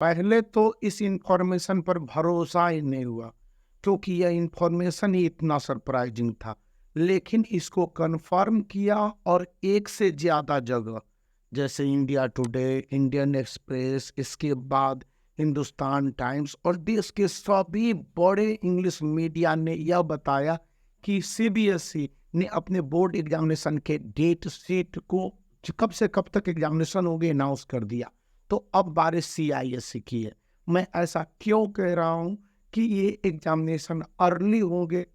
पहले तो इस इंफॉर्मेशन पर भरोसा ही नहीं हुआ, क्योंकि यह इंफॉर्मेशन ही इतना सरप्राइजिंग था। लेकिन इसको कन्फर्म किया और एक से ज़्यादा जगह, जैसे इंडिया टुडे, इंडियन एक्सप्रेस, इसके बाद हिंदुस्तान टाइम्स और देश के सभी बड़े इंग्लिश मीडिया ने यह बताया कि सीबीएसई ने अपने बोर्ड एग्जामिनेशन के डेट शीट को कब से कब तक एग्जामिनेशन होंगे अनाउंस कर दिया। तो अब बारिश सीआईएससी की है। मैं ऐसा क्यों कह रहा हूं कि ये एग्जामिनेशन अर्ली होंगे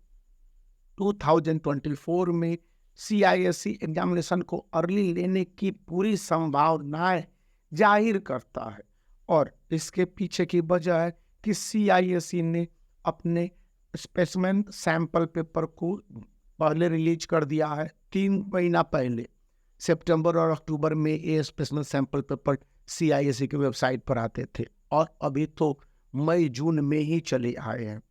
2024 में। सीआईएससी एग्जामिनेशन को अर्ली लेने की पूरी संभावनाएं जाहिर करता है और इसके पीछे की वजह है कि सीआईएससी ने अपने स्पेसिमेन सैंपल पेपर को पहले रिलीज कर दिया है। 3 महीना पहले सितंबर और अक्टूबर में ये स्पेशल सैंपल पेपर सीआईएससी की वेबसाइट पर आते थे और अभी तो मई जून में ही चले आए हैं।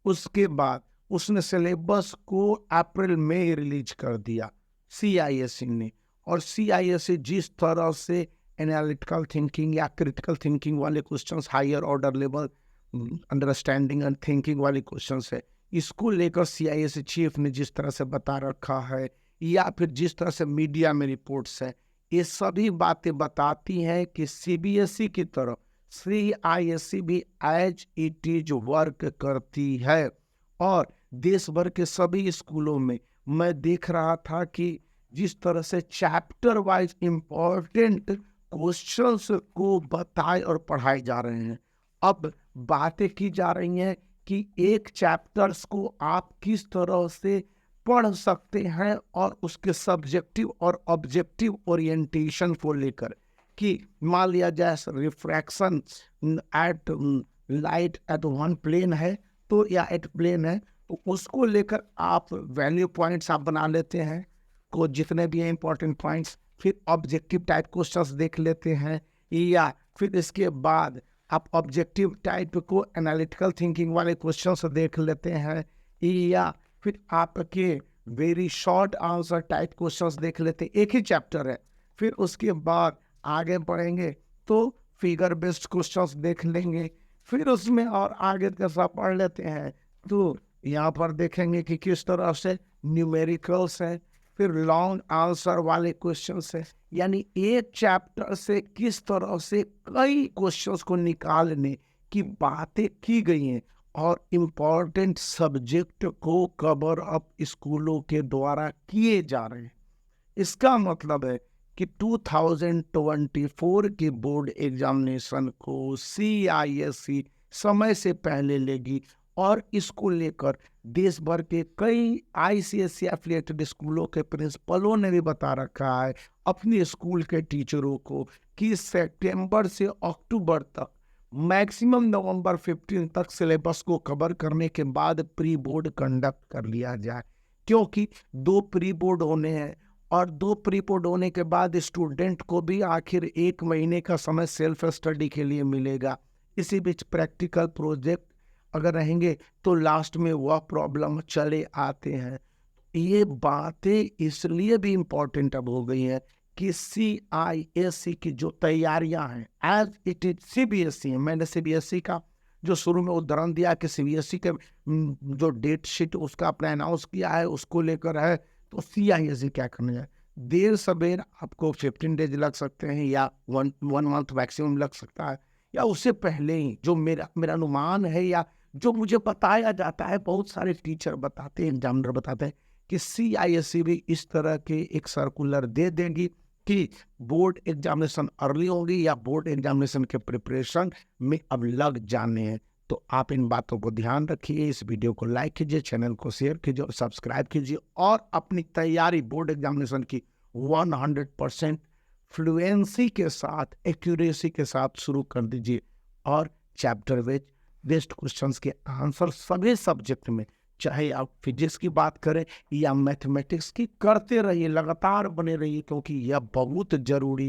उसके बाद उसने सिलेबस को अप्रैल में रिलीज कर दिया सीआईएससी ने। और सीआईएससी जिस तरह से एनालिटिकल थिंकिंग या क्रिटिकल थिंकिंग वाले questions, higher order level understanding and thinking वाले क्वेश्चंस है, इसको लेकर सीआईएससी चीफ ने जिस तरह से बता रखा है या फिर जिस तरह से मीडिया में रिपोर्ट्स है, ये सभी बातें बताती हैं कि सीबीएसई की तरह सीआईएससी भी एज इट इज वर्क करती है। और देश भर के सभी स्कूलों में मैं देख रहा था कि जिस तरह से चैप्टर वाइज इंपॉर्टेंट क्वेश्चंस को बताए और पढ़ाए जा रहे हैं। अब बातें की जा रही हैं कि एक चैप्टर्स को आप किस तरह से पढ़ सकते हैं और उसके सब्जेक्टिव और ऑब्जेक्टिव ओरिएंटेशन को लेकर, कि मान लिया जाए refraction at light at one plane है तो या एट प्लेन है तो उसको लेकर आप वैल्यू पॉइंट्स आप बना लेते हैं को जितने भी हैं इंपॉर्टेंट पॉइंट्स, फिर ऑब्जेक्टिव टाइप क्वेश्चंस देख लेते हैं या फिर इसके बाद आप ऑब्जेक्टिव टाइप को एनालिटिकल थिंकिंग वाले क्वेश्चंस देख लेते हैं या फिर आपके very short answer type questions देख लेते हैं। एक ही चैप्टर है, फिर उसके बाद आगे बढ़ेंगे तो फिगर बेस्ड क्वेश्चंस देख लेंगे, फिर उसमें और आगे कैसा पढ़ लेते हैं तो यहाँ पर देखेंगे कि किस तरह से न्यूमेरिकल्स है, फिर लॉन्ग आंसर वाले क्वेश्चंस है। यानी एक चैप्टर से किस तरह से कई क्वेश्चंस को निकालने की बातें की गई हैं और इम्पॉर्टेंट सब्जेक्ट को कवर अप स्कूलों के द्वारा किए जा रहे हैं। इसका मतलब है कि 2024 के बोर्ड एग्जामिनेशन को सीआईएससी समय से पहले लेगी और इसको लेकर देश भर के कई आईसीएसई एफिलिएटेड स्कूलों के प्रिंसिपलों ने भी बता रखा है अपने स्कूल के टीचरों को कि सितंबर से अक्टूबर तक, मैक्सिमम नवंबर 15 तक सिलेबस को कवर करने के बाद प्री बोर्ड कंडक्ट कर लिया जाए, क्योंकि 2 प्री बोर्ड होने हैं और 2 प्री बोर्ड होने के बाद स्टूडेंट को भी आखिर 1 महीने का समय सेल्फ स्टडी के लिए मिलेगा। इसी बीच प्रैक्टिकल प्रोजेक्ट अगर रहेंगे तो लास्ट में वह प्रॉब्लम चले आते हैं। ये बातें इसलिए भी इम्पोर्टेंट अब हो गई हैं कि सीआईएससी की जो तैयारियां हैं एज इट इज सीबीएसई, मैंने सीबीएसई का जो शुरू में उदाहरण दिया कि सीबीएसई के जो डेट शीट उसका अपना अनाउंस किया है उसको लेकर है, तो सीआईएससी क्या करने है। देर सवेर आपको 15 डेज लग सकते हैं या वन मंथ मैक्सिमम लग सकता है या उससे पहले ही, जो मेरा अनुमान है या जो मुझे बताया जाता है, बहुत सारे टीचर बताते हैं, एग्जामिनर बताते हैं कि सीआईएससी भी इस तरह के एक सर्कुलर दे देगी कि बोर्ड एग्जामिनेशन अर्ली होगी या बोर्ड एग्जामिनेशन के प्रिपरेशन में अब लग जाने हैं। तो आप इन बातों को ध्यान रखिए, इस वीडियो को लाइक कीजिए, चैनल को शेयर कीजिए और सब्सक्राइब कीजिए और अपनी तैयारी बोर्ड एग्जामिनेशन की 100% फ्लुएंसी के साथ, एक्यूरेसी के साथ शुरू कर दीजिए और चैप्टर वाइज बेस्ट क्वेश्चंस के आंसर सभी सब्जेक्ट में, चाहे आप फिजिक्स की बात करें या मैथमेटिक्स की, करते रहिए, लगातार बने रहिए, क्योंकि यह बहुत जरूरी है।